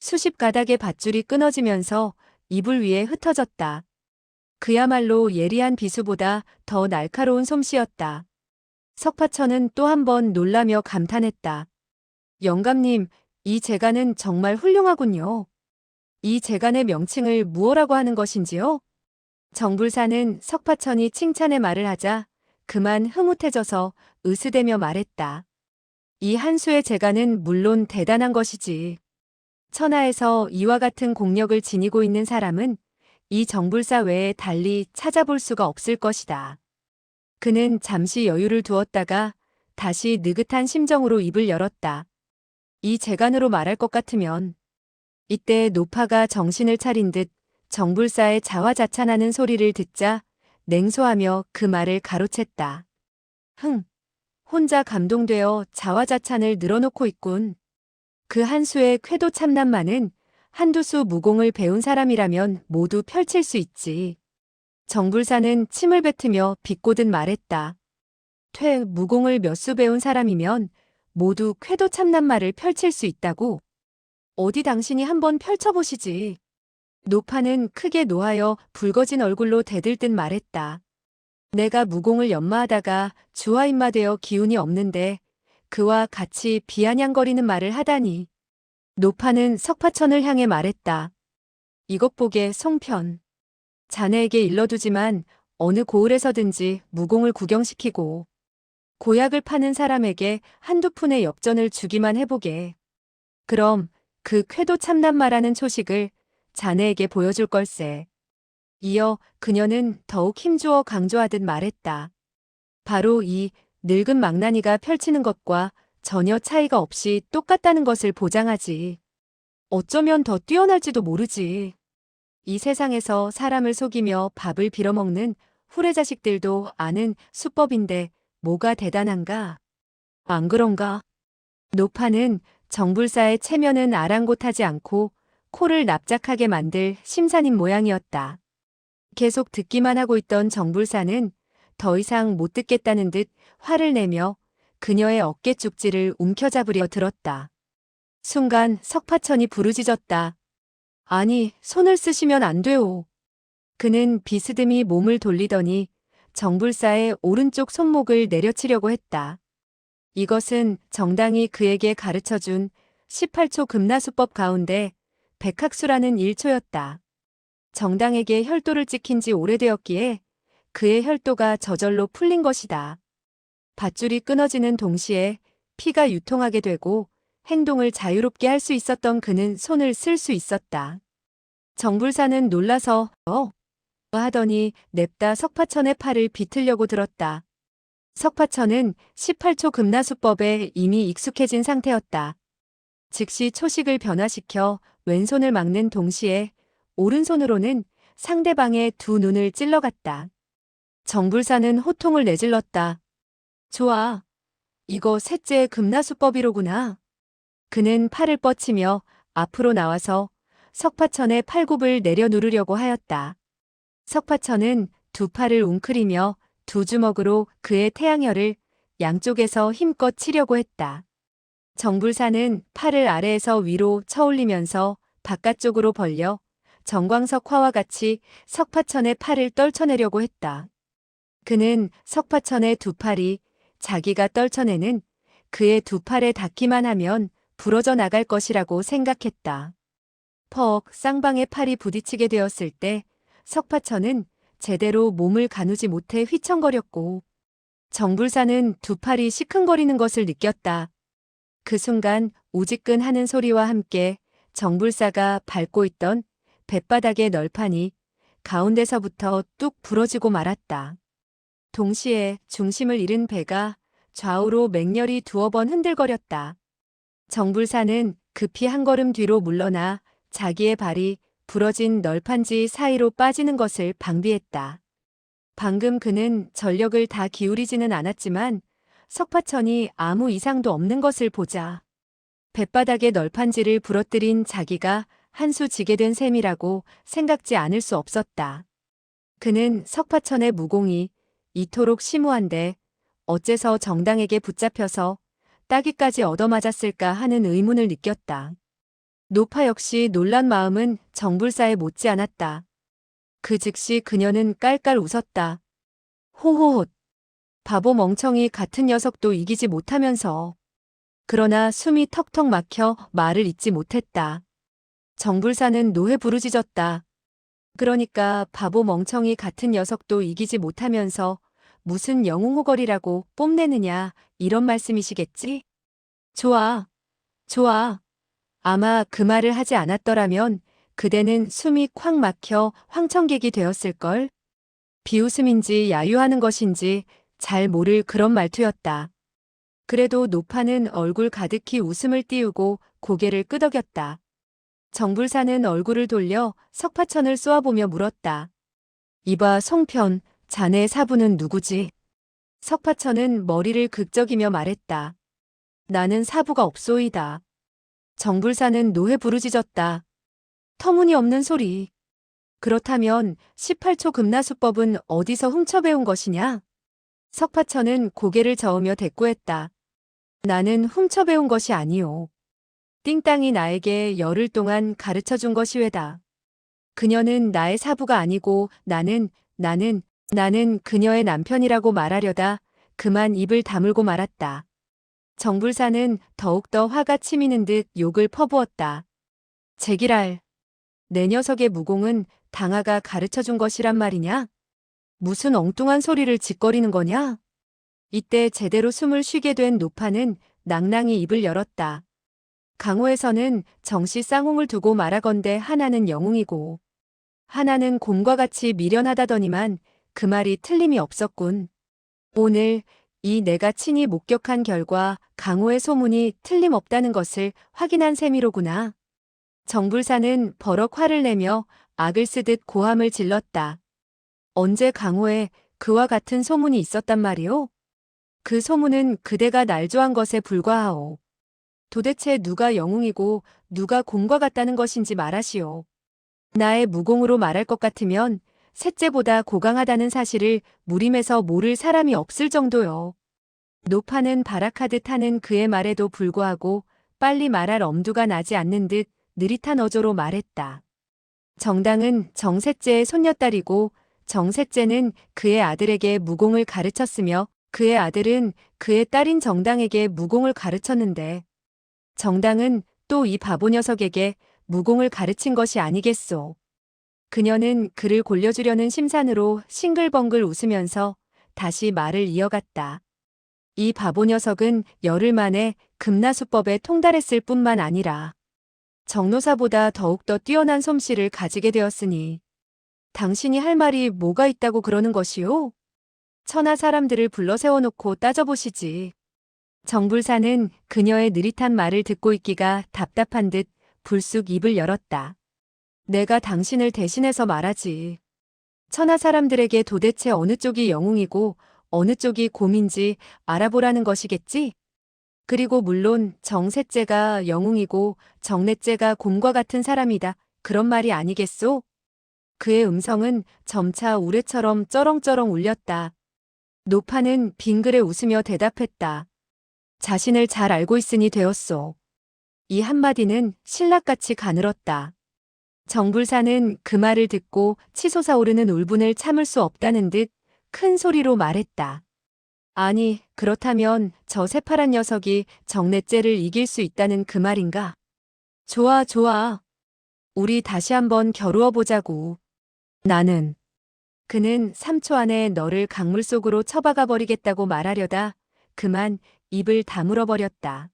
수십 가닥의 밧줄이 끊어지면서 이불 위에 흩어졌다. 그야말로 예리한 비수보다 더 날카로운 솜씨였다. 석파천은 또 한 번 놀라며 감탄했다. 영감님, 이 재간은 정말 훌륭하군요. 이 재간의 명칭을 무엇라고 하는 것인지요? 정불사는 석파천이 칭찬의 말을 하자 그만 흐뭇해져서 으스대며 말했다. 이 한 수의 재간은 물론 대단한 것이지. 천하에서 이와 같은 공력을 지니고 있는 사람은 이 정불사 외에 달리 찾아볼 수가 없을 것이다. 그는 잠시 여유를 두었다가 다시 느긋한 심정으로 입을 열었다. 이 재간으로 말할 것 같으면. 이때 노파가 정신을 차린 듯 정불사의 자화자찬하는 소리를 듣자 냉소하며 그 말을 가로챘다. 혼자 감동되어 자화자찬을 늘어놓고 있군. 그 한 수의 쾌도 참남만은 한두 수 무공을 배운 사람이라면 모두 펼칠 수 있지. 정불사는 침을 뱉으며 비꼬듯 말했다. 무공을 몇 수 배운 사람이면 모두 쾌도 참남말을 펼칠 수 있다고. 어디 당신이 한번 펼쳐보시지. 노파는 크게 노하여 붉어진 얼굴로 대들듯 말했다. 내가 무공을 연마하다가 주화인마되어 기운이 없는데 그와 같이 비아냥거리는 말을 하다니. 노파는 석파천을 향해 말했다. 이것 보게 송편. 자네에게 일러두지만 어느 고을에서든지 무공을 구경시키고 고약을 파는 사람에게 한두 푼의 엽전을 주기만 해보게. 그럼 그 쾌도 참남마라는 초식을 자네에게 보여줄 걸세. 이어 그녀는 더욱 힘주어 강조하듯 말했다. 바로 이 늙은 망나니가 펼치는 것과 전혀 차이가 없이 똑같다는 것을 보장하지. 어쩌면 더 뛰어날지도 모르지. 이 세상에서 사람을 속이며 밥을 빌어먹는 후레자식들도 아는 수법인데 뭐가 대단한가? 안 그런가? 노파는 정불사의 체면은 아랑곳하지 않고 코를 납작하게 만들 심산인 모양이었다. 계속 듣기만 하고 있던 정불사는 더 이상 못 듣겠다는 듯 화를 내며 그녀의 어깨 쪽지를 움켜잡으려 들었다. 순간 석파천이 부르짖었다. 아니, 손을 쓰시면 안 돼요. 그는 비스듬히 몸을 돌리더니 정불사의 오른쪽 손목을 내려치려고 했다. 이것은 정당이 그에게 가르쳐준 18초 금나수법 가운데 백학수라는 일초였다. 정당에게 혈도를 찍힌 지 오래되었기에 그의 혈도가 저절로 풀린 것이다. 밧줄이 끊어지는 동시에 피가 유통하게 되고 행동을 자유롭게 할 수 있었던 그는 손을 쓸 수 있었다. 정불사는 놀라서 하더니 냅다 석파천의 팔을 비틀려고 들었다. 석파천은 18초 금나수법에 이미 익숙해진 상태였다. 즉시 초식을 변화시켜 왼손을 막는 동시에 오른손으로는 상대방의 두 눈을 찔러갔다. 정불사는 호통을 내질렀다. 좋아. 이거 셋째 금나수법이로구나. 그는 팔을 뻗치며 앞으로 나와서 석파천의 팔굽을 내려 누르려고 하였다. 석파천은 두 팔을 웅크리며 두 주먹으로 그의 태양혈을 양쪽에서 힘껏 치려고 했다. 정불사는 팔을 아래에서 위로 쳐올리면서 바깥쪽으로 벌려 정광석화와 같이 석파천의 팔을 떨쳐내려고 했다. 그는 석파천의 두 팔이 자기가 떨쳐내는 그의 두 팔에 닿기만 하면 부러져 나갈 것이라고 생각했다. 쌍방의 팔이 부딪히게 되었을 때 석파천은 제대로 몸을 가누지 못해 휘청거렸고 정불사는 두 팔이 시큰거리는 것을 느꼈다. 그 순간 우지끈 하는 소리와 함께 정불사가 밟고 있던 뱃바닥의 널판이 가운데서부터 뚝 부러지고 말았다. 동시에 중심을 잃은 배가 좌우로 맹렬히 두어 번 흔들거렸다. 정불사는 급히 한 걸음 뒤로 물러나 자기의 발이 부러진 널판지 사이로 빠지는 것을 방비했다. 방금 그는 전력을 다 기울이지는 않았지만 석파천이 아무 이상도 없는 것을 보자 뱃바닥의 널판지를 부러뜨린 자기가 한 수 지게 된 셈이라고 생각지 않을 수 없었다. 그는 석파천의 무공이 이토록 심오한데 어째서 정당에게 붙잡혀서 따귀까지 얻어맞았을까 하는 의문을 느꼈다. 노파 역시 놀란 마음은 정불사에 못지 않았다. 그 즉시 그녀는 깔깔 웃었다. 호호호. 바보 멍청이 같은 녀석도 이기지 못하면서. 그러나 숨이 턱턱 막혀 말을 잇지 못했다. 정불사는 노해 부르짖었다. 그러니까 바보 멍청이 같은 녀석도 이기지 못하면서 무슨 영웅호걸이라고 뽐내느냐 이런 말씀이시겠지? 좋아, 좋아. 아마 그 말을 하지 않았더라면 그대는 숨이 콱 막혀 황천객이 되었을걸? 비웃음인지 야유하는 것인지 잘 모를 그런 말투였다. 그래도 노파는 얼굴 가득히 웃음을 띄우고 고개를 끄덕였다. 정불사는 얼굴을 돌려 석파천을 쏘아보며 물었다. 이봐 송편, 자네 사부는 누구지? 석파천은 머리를 극적이며 말했다. 나는 사부가 없소이다. 정불사는 노해 부르짖었다. 터무니없는 소리. 그렇다면 18초 금나수법은 어디서 훔쳐배운 것이냐? 석파천은 고개를 저으며 대꾸했다. 나는 훔쳐배운 것이 아니오. 띵땅이 나에게 열흘 동안 가르쳐준 것이외다. 그녀는 나의 사부가 아니고 나는 그녀의 남편이라고 말하려다 그만 입을 다물고 말았다. 정불사는 더욱더 화가 치미는 듯 욕을 퍼부었다. 제기랄. 내 녀석의 무공은 당하가 가르쳐준 것이란 말이냐? 무슨 엉뚱한 소리를 짓거리는 거냐? 이때 제대로 숨을 쉬게 된 노파는 낭낭히 입을 열었다. 강호에서는 정씨 쌍홍을 두고 말하건대 하나는 영웅이고 하나는 곰과 같이 미련하다더니만 그 말이 틀림이 없었군. 오늘 이 내가 친히 목격한 결과 강호의 소문이 틀림없다는 것을 확인한 셈이로구나. 정불사는 버럭 화를 내며 악을 쓰듯 고함을 질렀다. 언제 강호에 그와 같은 소문이 있었단 말이오? 그 소문은 그대가 날 좋아한 것에 불과하오. 도대체 누가 영웅이고 누가 곰과 같다는 것인지 말하시오. 나의 무공으로 말할 것 같으면 셋째보다 고강하다는 사실을 무림에서 모를 사람이 없을 정도요. 노파는 발악하듯 하는 그의 말에도 불구하고 빨리 말할 엄두가 나지 않는 듯 느릿한 어조로 말했다. 정당은 정셋째의 손녀딸이고 정셋째는 그의 아들에게 무공을 가르쳤으며 그의 아들은 그의 딸인 정당에게 무공을 가르쳤는데 정당은 또 이 바보 녀석에게 무공을 가르친 것이 아니겠소. 그녀는 그를 골려주려는 심산으로 싱글벙글 웃으면서 다시 말을 이어갔다. 이 바보 녀석은 열흘 만에 금나수법에 통달했을 뿐만 아니라 정노사보다 더욱더 뛰어난 솜씨를 가지게 되었으니 당신이 할 말이 뭐가 있다고 그러는 것이오? 천하 사람들을 불러 세워놓고 따져보시지. 정불사는 그녀의 느릿한 말을 듣고 있기가 답답한 듯 불쑥 입을 열었다. 내가 당신을 대신해서 말하지. 천하 사람들에게 도대체 어느 쪽이 영웅이고 어느 쪽이 곰인지 알아보라는 것이겠지? 그리고 물론 정셋째가 영웅이고 정넷째가 곰과 같은 사람이다. 그런 말이 아니겠소? 그의 음성은 점차 우레처럼 쩌렁쩌렁 울렸다. 노파는 빙그레 웃으며 대답했다. 자신을 잘 알고 있으니 되었소. 이 한마디는 신락같이 가늘었다. 정불사는 그 말을 듣고 치솟아오르는 울분을 참을 수 없다는 듯 큰 소리로 말했다. 아니, 그렇다면 저 새파란 녀석이 정넷째를 이길 수 있다는 그 말인가? 좋아, 좋아. 우리 다시 한번 겨루어 보자고. 나는. 그는 3초 안에 너를 강물 속으로 처박아 버리겠다고 말하려다 그만 입을 다물어 버렸다.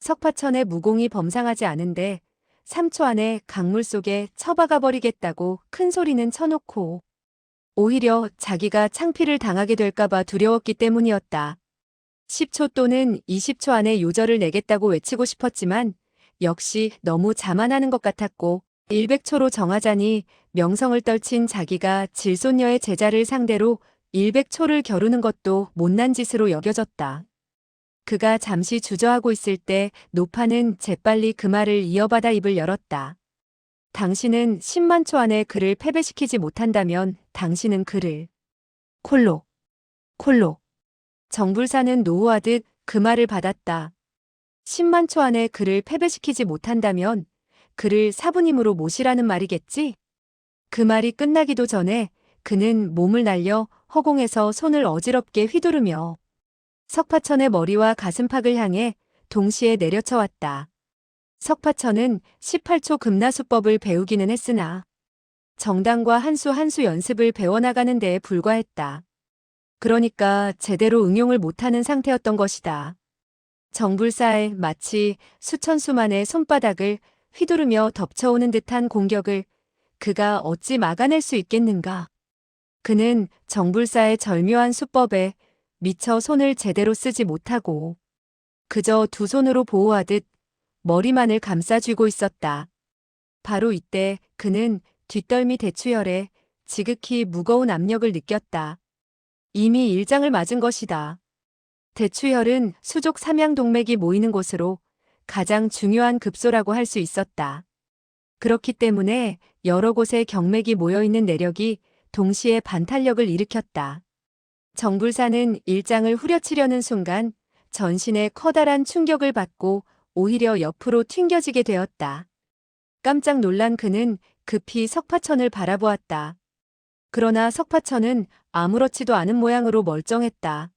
석파천의 무공이 범상하지 않은데 3초 안에 강물 속에 처박아 버리겠다고 큰 소리는 쳐놓고 오히려 자기가 창피를 당하게 될까봐 두려웠기 때문이었다. 10초 또는 20초 안에 요절을 내겠다고 외치고 싶었지만 역시 너무 자만하는 것 같았고 100초로 정하자니 명성을 떨친 자기가 질손녀의 제자를 상대로 100초를 겨루는 것도 못난 짓으로 여겨졌다. 그가 잠시 주저하고 있을 때 노파는 재빨리 그 말을 이어받아 입을 열었다. 당신은 10만 초 안에 그를 패배시키지 못한다면 당신은 그를 콜로. 정불사는 노후하듯 그 말을 받았다. 10만 초 안에 그를 패배시키지 못한다면 그를 사부님으로 모시라는 말이겠지? 그 말이 끝나기도 전에 그는 몸을 날려 허공에서 손을 어지럽게 휘두르며 석파천의 머리와 가슴팍을 향해 동시에 내려쳐 왔다. 석파천은 18초 금나수법을 배우기는 했으나 정당과 한 수 한 수 연습을 배워나가는 데에 불과했다. 그러니까 제대로 응용을 못하는 상태였던 것이다. 정불사의 마치 수천 수만의 손바닥을 휘두르며 덮쳐오는 듯한 공격을 그가 어찌 막아낼 수 있겠는가. 그는 정불사의 절묘한 수법에 미처 손을 제대로 쓰지 못하고 그저 두 손으로 보호하듯 머리만을 감싸쥐고 있었다. 바로 이때 그는 뒷덜미 대추혈에 지극히 무거운 압력을 느꼈다. 이미 일장을 맞은 것이다. 대추혈은 수족 삼양동맥이 모이는 곳으로 가장 중요한 급소라고 할 수 있었다. 그렇기 때문에 여러 곳에 경맥이 모여있는 내력이 동시에 반탄력을 일으켰다. 정불사는 일장을 후려치려는 순간 전신에 커다란 충격을 받고 오히려 옆으로 튕겨지게 되었다. 깜짝 놀란 그는 급히 석파천을 바라보았다. 그러나 석파천은 아무렇지도 않은 모양으로 멀쩡했다.